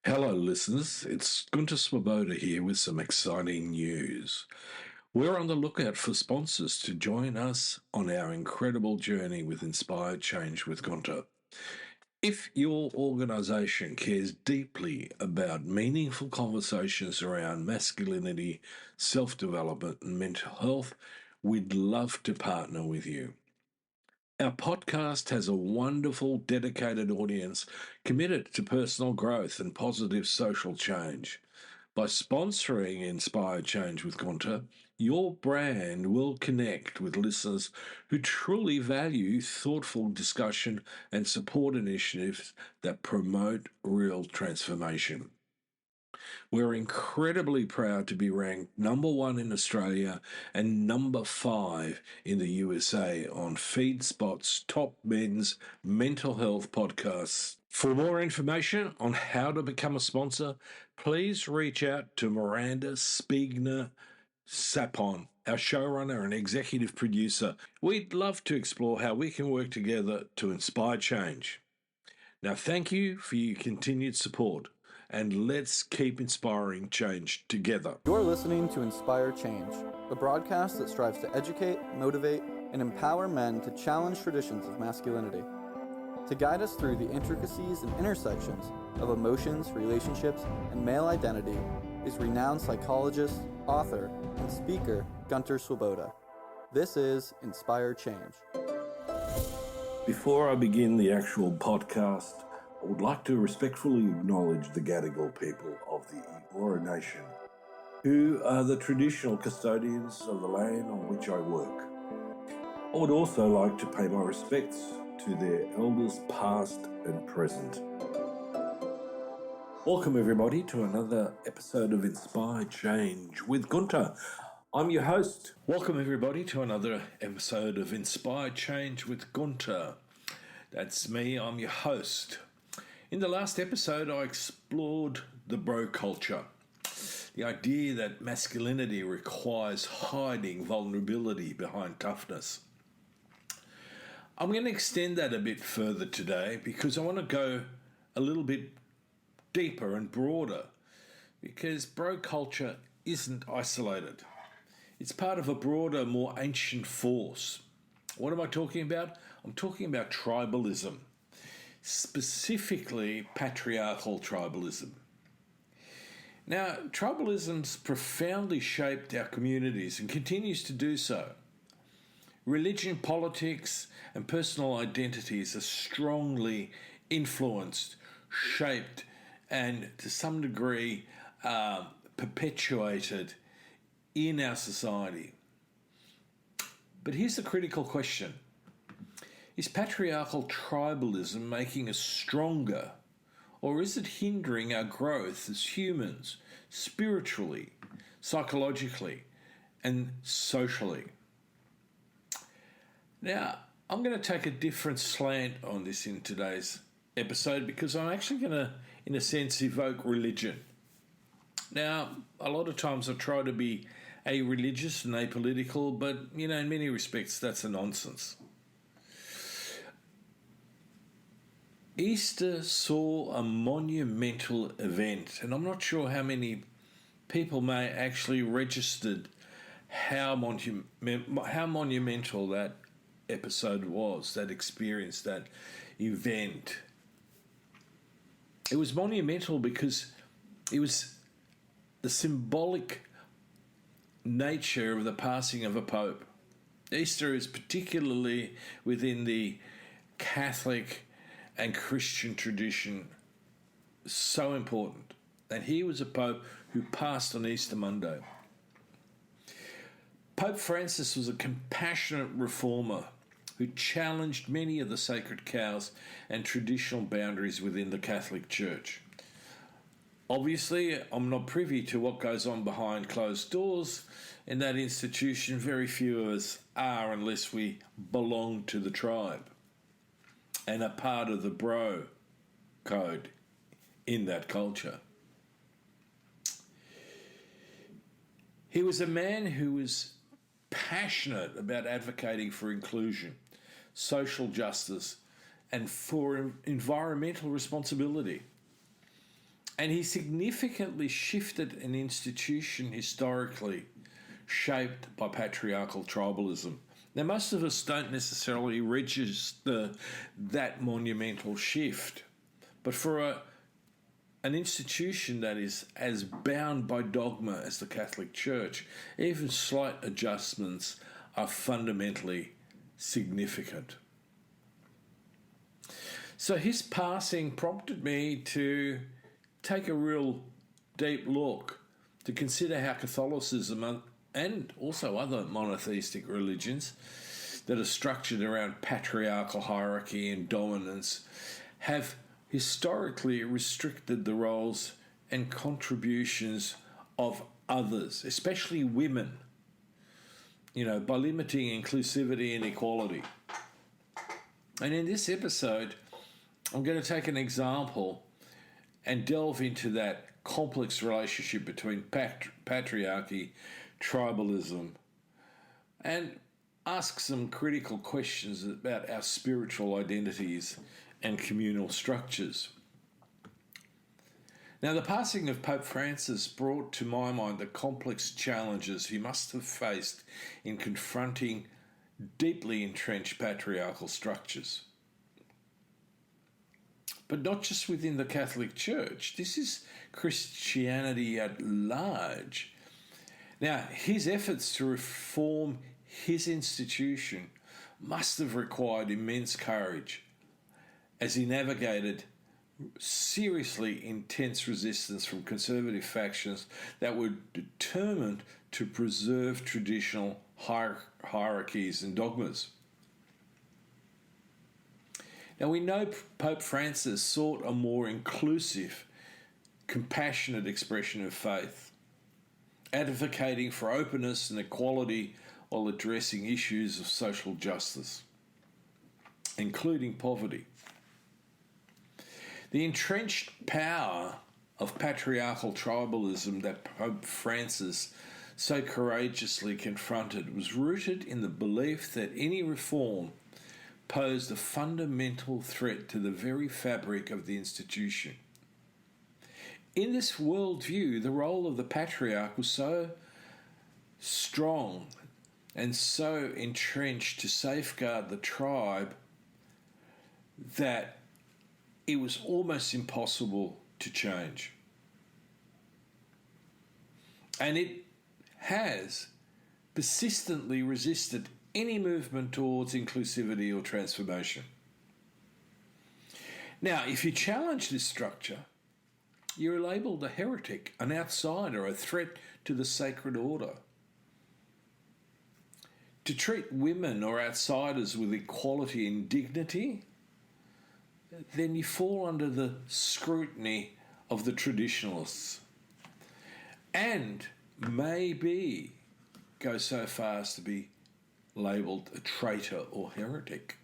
Hello, listeners. It's Gunter Swoboda here with some exciting news. We're on the lookout for sponsors to join us on our incredible journey with Inspired Change with Gunter. If your organisation cares deeply about meaningful conversations around masculinity, self development, and mental health, we'd love to partner with you. Our podcast has a wonderful, dedicated audience committed to personal growth and positive social change. By sponsoring Inspired Change with Gunter, your brand will connect with listeners who truly value thoughtful discussion and support initiatives that promote real transformation. We're incredibly proud to be ranked number one in Australia and number 5 in the USA on FeedSpot's top men's mental health podcasts. For more information on how to become a sponsor, please reach out to Miranda Spiegner Sapon, our showrunner and executive producer. We'd love to explore how we can work together to inspire change. Now, thank you for your continued support, and let's keep inspiring change together. You're listening to Inspire Change, a broadcast that strives to educate, motivate, and empower men to challenge traditions of masculinity. To guide us through the intricacies and intersections of emotions, relationships, and male identity is renowned psychologist, author, and speaker Gunter Swoboda. This is Inspire Change. Before I begin the actual podcast, I would like to respectfully acknowledge the Gadigal people of the Eora Nation, who are the traditional custodians of the land on which I work. I would also like to pay my respects to their elders past and present. Welcome everybody to another episode of Inspired Change with Gunter. I'm your host. Welcome everybody to another episode of Inspired Change with Gunter. That's me, I'm your host. In the last episode, I explored the bro culture. The idea that masculinity requires hiding vulnerability behind toughness. I'm going to extend that a bit further today because I want to go a little bit deeper and broader, because bro culture isn't isolated. It's part of a broader, more ancient force. What am I talking about? I'm talking about tribalism, specifically patriarchal tribalism. Now, tribalism's profoundly shaped our communities and continues to do so. Religion, politics, and personal identities are strongly influenced, shaped, and to some degree perpetuated in our society. But here's the critical question. Is patriarchal tribalism making us stronger, or is it hindering our growth as humans, spiritually, psychologically, and socially? Now, I'm going to take a different slant on this in today's episode because I'm actually going to, in a sense, evoke religion. Now, a lot of times I try to be areligious and apolitical, but, in many respects, that's a nonsense. Easter saw a monumental event, and I'm not sure how many people may actually registered how monumental that episode was, that experience, that event. It was monumental because it was the symbolic nature of the passing of a pope. Easter is particularly within the Catholic and Christian tradition so important. And he was a pope who passed on Easter Monday. Pope Francis was a compassionate reformer who challenged many of the sacred cows and traditional boundaries within the Catholic Church. Obviously, I'm not privy to what goes on behind closed doors in that institution. Very few of us are unless we belong to the tribe and are part of the bro code in that culture. He was a man who was passionate about advocating for inclusion, social justice, and for environmental responsibility. And he significantly shifted an institution historically shaped by patriarchal tribalism. Now, most of us don't necessarily register that monumental shift, but for an institution that is as bound by dogma as the Catholic Church, even slight adjustments are fundamentally significant. So his passing prompted me to take a real deep look to consider how Catholicism and also other monotheistic religions that are structured around patriarchal hierarchy and dominance have historically restricted the roles and contributions of others, especially women, by limiting inclusivity and equality. And in this episode, I'm going to take an example and delve into that complex relationship between patriarchy, tribalism, and ask some critical questions about our spiritual identities and communal structures. Now, the passing of Pope Francis brought to my mind the complex challenges he must have faced in confronting deeply entrenched patriarchal structures. But not just within the Catholic Church. This is Christianity at large. Now, his efforts to reform his institution must have required immense courage as he navigated seriously intense resistance from conservative factions that were determined to preserve traditional hierarchies and dogmas. Now, we know Pope Francis sought a more inclusive, compassionate expression of faith, advocating for openness and equality while addressing issues of social justice, including poverty. The entrenched power of patriarchal tribalism that Pope Francis so courageously confronted was rooted in the belief that any reform posed a fundamental threat to the very fabric of the institution. In this worldview, the role of the patriarch was so strong and so entrenched to safeguard the tribe that it was almost impossible to change. And it has persistently resisted any movement towards inclusivity or transformation. Now, if you challenge this structure, you're labelled a heretic, an outsider, a threat to the sacred order. To treat women or outsiders with equality and dignity, then you fall under the scrutiny of the traditionalists and maybe go so far as to be labelled a traitor or heretic.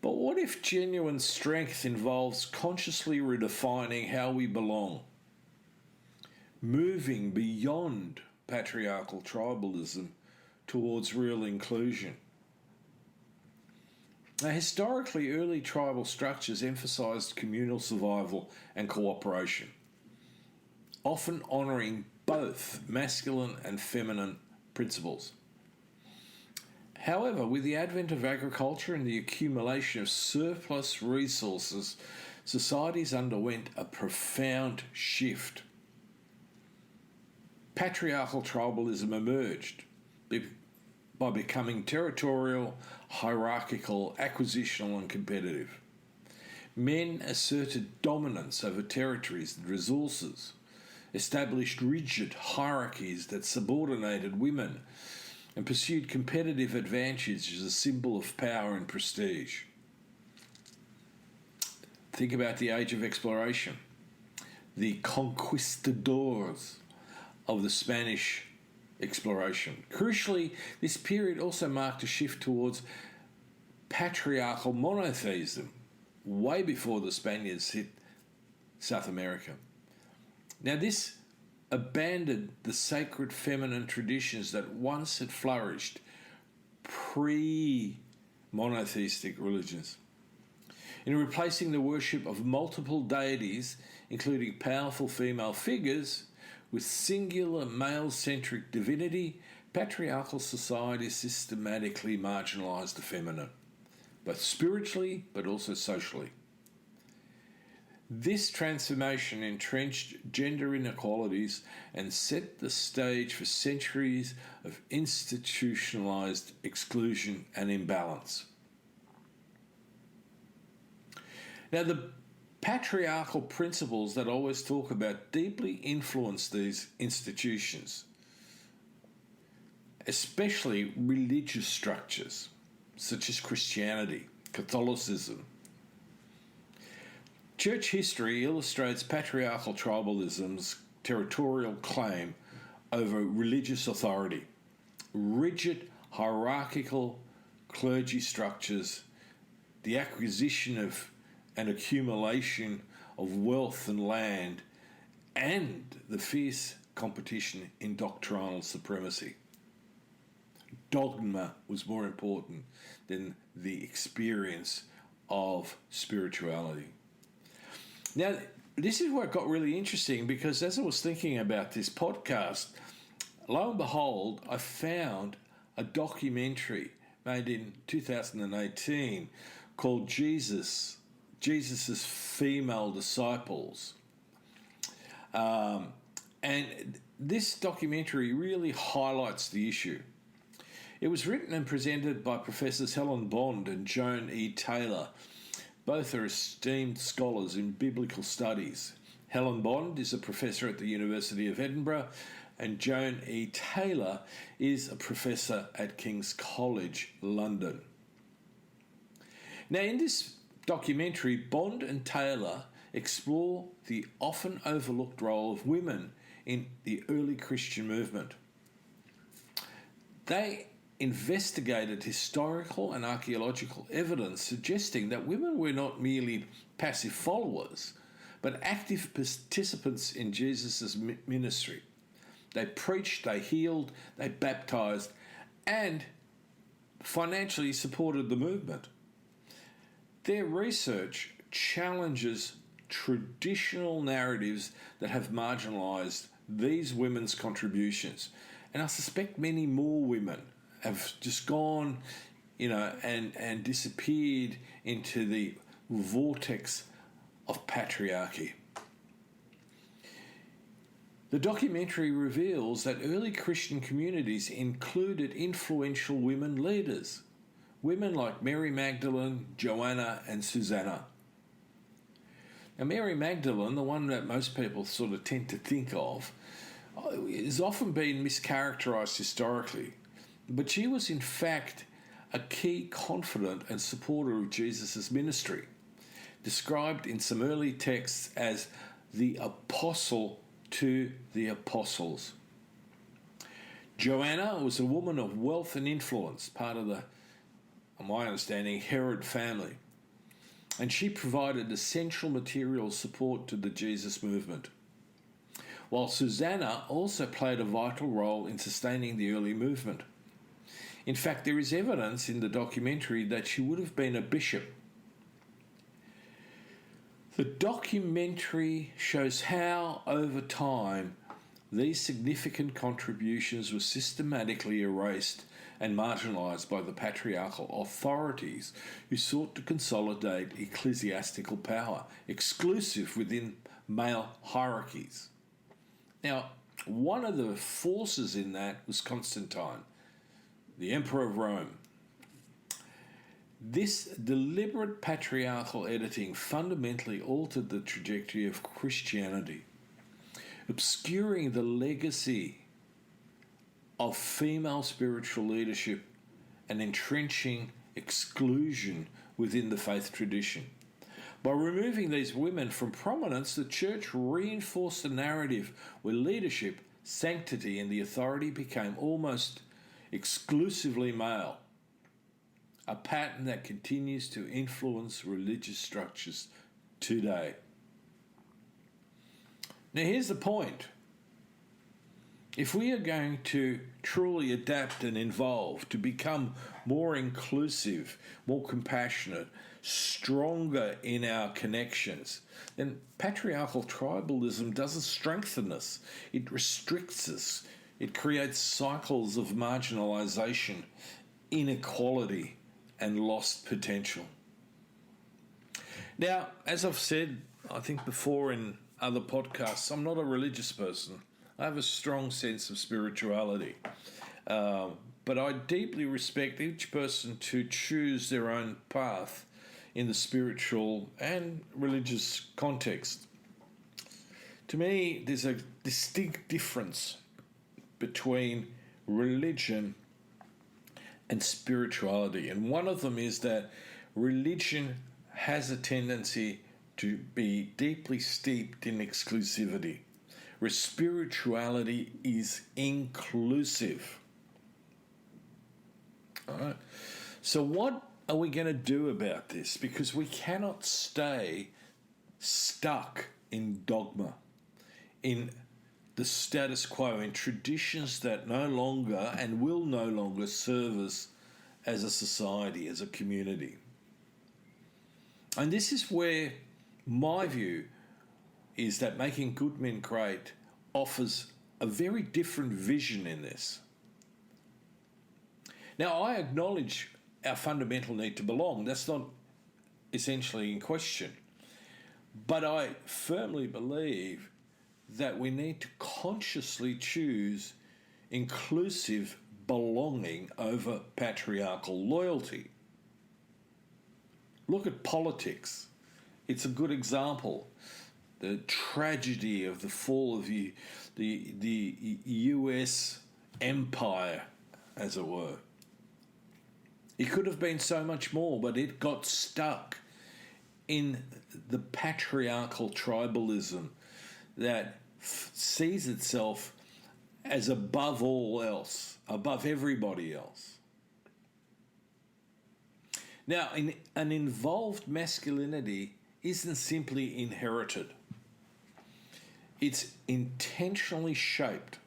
But what if genuine strength involves consciously redefining how we belong, moving beyond patriarchal tribalism towards real inclusion? Now, historically, early tribal structures emphasised communal survival and cooperation, often honouring both masculine and feminine principles. However, with the advent of agriculture and the accumulation of surplus resources, societies underwent a profound shift. Patriarchal tribalism emerged by becoming territorial, hierarchical, acquisitional and competitive. Men asserted dominance over territories and resources, established rigid hierarchies that subordinated women, and pursued competitive advantage as a symbol of power and prestige. Think about the age of exploration. The conquistadors of the Spanish exploration. Crucially, this period also marked a shift towards patriarchal monotheism, way before the Spaniards hit South America. Now, this abandoned the sacred feminine traditions that once had flourished pre-monotheistic religions. in replacing the worship of multiple deities, including powerful female figures, with singular male-centric divinity, patriarchal societies systematically marginalised the feminine, both spiritually but also socially. This transformation entrenched gender inequalities and set the stage for centuries of institutionalised exclusion and imbalance. Now, the patriarchal principles that I always talk about deeply influence these institutions, especially religious structures such as Christianity, Catholicism. Church history illustrates patriarchal tribalism's territorial claim over religious authority. Rigid, hierarchical clergy structures, the acquisition of and accumulation of wealth and land, and the fierce competition in doctrinal supremacy. Dogma was more important than the experience of spirituality. Now, this is where it got really interesting, because as I was thinking about this podcast, lo and behold, I found a documentary made in 2018 called Jesus's Female Disciples. And this documentary really highlights the issue. It was written and presented by Professors Helen Bond and Joan E. Taylor. Both are esteemed scholars in biblical studies. Helen Bond is a professor at the University of Edinburgh, and Joan E. Taylor is a professor at King's College, London. Now, in this documentary, Bond and Taylor explore the often overlooked role of women in the early Christian movement. They investigated historical and archaeological evidence suggesting that women were not merely passive followers, but active participants in Jesus' ministry. They preached, they healed, they baptized, and financially supported the movement. Their research challenges traditional narratives that have marginalised these women's contributions. And I suspect many more women have just gone, and disappeared into the vortex of patriarchy. The documentary reveals that early Christian communities included influential women leaders, women like Mary Magdalene, Joanna, and Susanna. Now, Mary Magdalene, the one that most people sort of tend to think of, has often been mischaracterised historically, but she was in fact a key confidant and supporter of Jesus' ministry, described in some early texts as the apostle to the apostles. Joanna was a woman of wealth and influence, part of the, on my understanding, Herod family, and she provided essential material support to the Jesus movement, while Susanna also played a vital role in sustaining the early movement. In fact, there is evidence in the documentary that she would have been a bishop. The documentary shows how, over time, these significant contributions were systematically erased and marginalised by the patriarchal authorities who sought to consolidate ecclesiastical power, exclusive within male hierarchies. Now, one of the forces in that was Constantine, the Emperor of Rome. This deliberate patriarchal editing fundamentally altered the trajectory of Christianity, obscuring the legacy of female spiritual leadership and entrenching exclusion within the faith tradition. By removing these women from prominence, the church reinforced a narrative where leadership, sanctity, and the authority became almost exclusively male, a pattern that continues to influence religious structures today. Now, here's the point. If we are going to truly adapt and evolve to become more inclusive, more compassionate, stronger in our connections, then patriarchal tribalism doesn't strengthen us, it restricts us. It creates cycles of marginalisation, inequality, and lost potential. Now, as I've said, I think before in other podcasts, I'm not a religious person. I have a strong sense of spirituality. But I deeply respect each person to choose their own path in the spiritual and religious context. To me, there's a distinct difference between religion and spirituality. And one of them is that religion has a tendency to be deeply steeped in exclusivity, where spirituality is inclusive. All right. So what are we going to do about this? Because we cannot stay stuck in dogma, in the status quo, in traditions that no longer and will no longer serve us as a society, as a community. And this is where my view is that Making Good Men Great offers a very different vision in this. Now, I acknowledge our fundamental need to belong. That's not essentially in question. But I firmly believe that we need to consciously choose inclusive belonging over patriarchal loyalty. Look at politics. It's a good example. The tragedy of the fall of the US empire, as it were. It could have been so much more, but it got stuck in the patriarchal tribalism that sees itself as above all else, above everybody else. Now, an involved masculinity isn't simply inherited. It's intentionally shaped.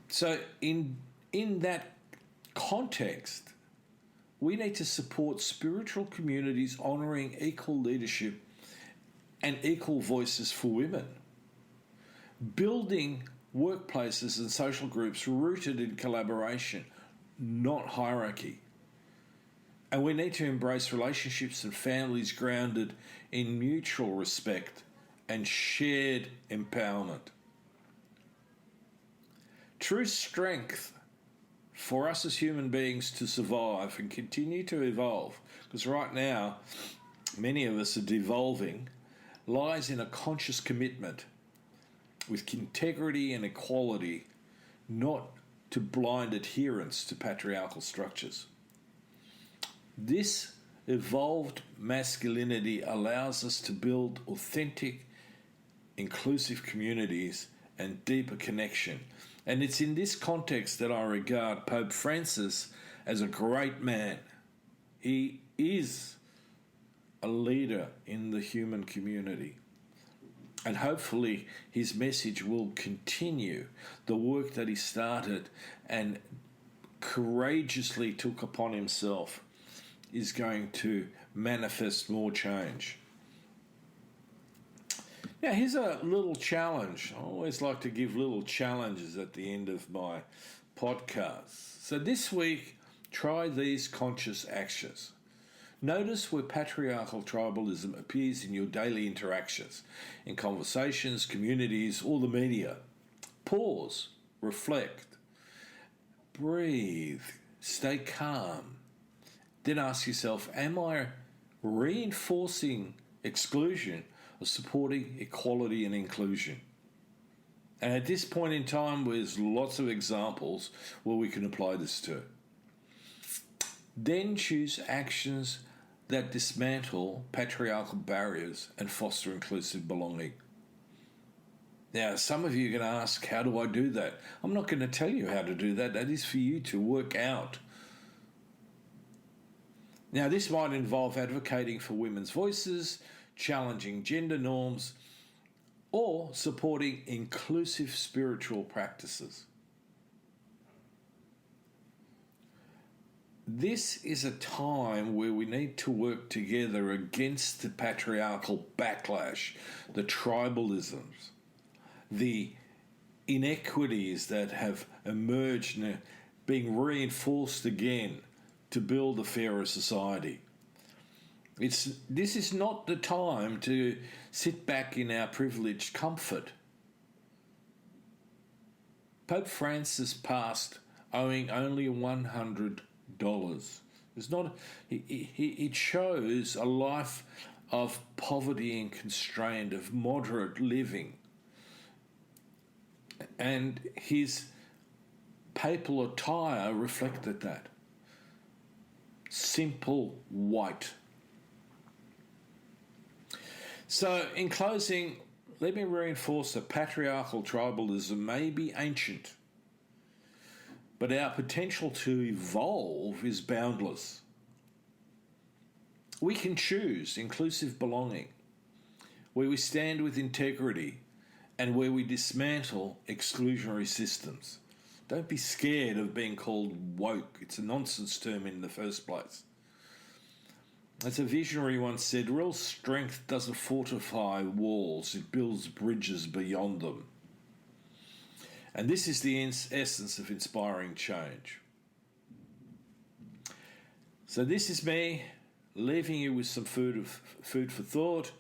So in that context, we need to support spiritual communities honouring equal leadership and equal voices for women, building workplaces and social groups rooted in collaboration, not hierarchy. And we need to embrace relationships and families grounded in mutual respect and shared empowerment. True strength for us as human beings to survive and continue to evolve, because right now many of us are devolving, lies in a conscious commitment with integrity and equality, not to blind adherence to patriarchal structures. This evolved masculinity allows us to build authentic, inclusive communities and deeper connection. And it's in this context that I regard Pope Francis as a great man. He is a leader in the human community. And hopefully his message will continue the work that he started and courageously took upon himself is going to manifest more change. Now, here's a little challenge. I always like to give little challenges at the end of my podcast. So this week, try these conscious actions. Notice where patriarchal tribalism appears in your daily interactions, in conversations, communities, or the media. Pause, reflect, breathe, stay calm. Then ask yourself, am I reinforcing exclusion or supporting equality and inclusion? And at this point in time, there's lots of examples where we can apply this to. Then choose actions that dismantle patriarchal barriers and foster inclusive belonging. Now, some of you are going to ask, how do I do that? I'm not going to tell you how to do that. That is for you to work out. Now, this might involve advocating for women's voices, challenging gender norms, or supporting inclusive spiritual practices. This is a time where we need to work together against the patriarchal backlash, the tribalisms, the inequities that have emerged and are being reinforced again to build a fairer society. This is not the time to sit back in our privileged comfort. Pope Francis passed owing only $100. It's not. He chose a life of poverty and constraint, of moderate living, and his papal attire reflected that. Simple white. So, in closing, let me reinforce that patriarchal tribalism may be ancient, but our potential to evolve is boundless. We can choose inclusive belonging, where we stand with integrity and where we dismantle exclusionary systems. Don't be scared of being called woke. It's a nonsense term in the first place. As a visionary once said, real strength doesn't fortify walls, it builds bridges beyond them. And this is the essence of inspiring change. So this is me leaving you with some food for thought,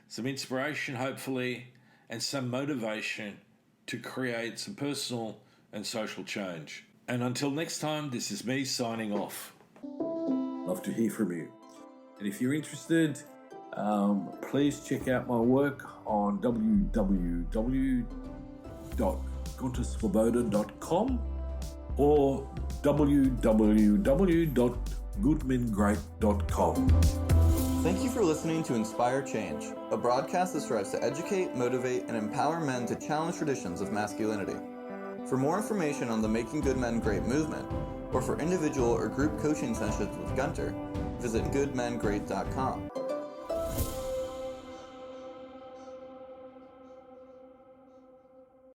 some inspiration hopefully, and some motivation to create some personal and social change. And until next time, this is me signing off. Love to hear from you. And if you're interested, please check out my work on www.gunterswoboda.com or www.goodmengreat.com. Thank you for listening to Inspire Change, a broadcast that strives to educate, motivate, and empower men to challenge traditions of masculinity. For more information on the Making Good Men Great movement, or for individual or group coaching sessions with Gunter, visit goodmengreat.com.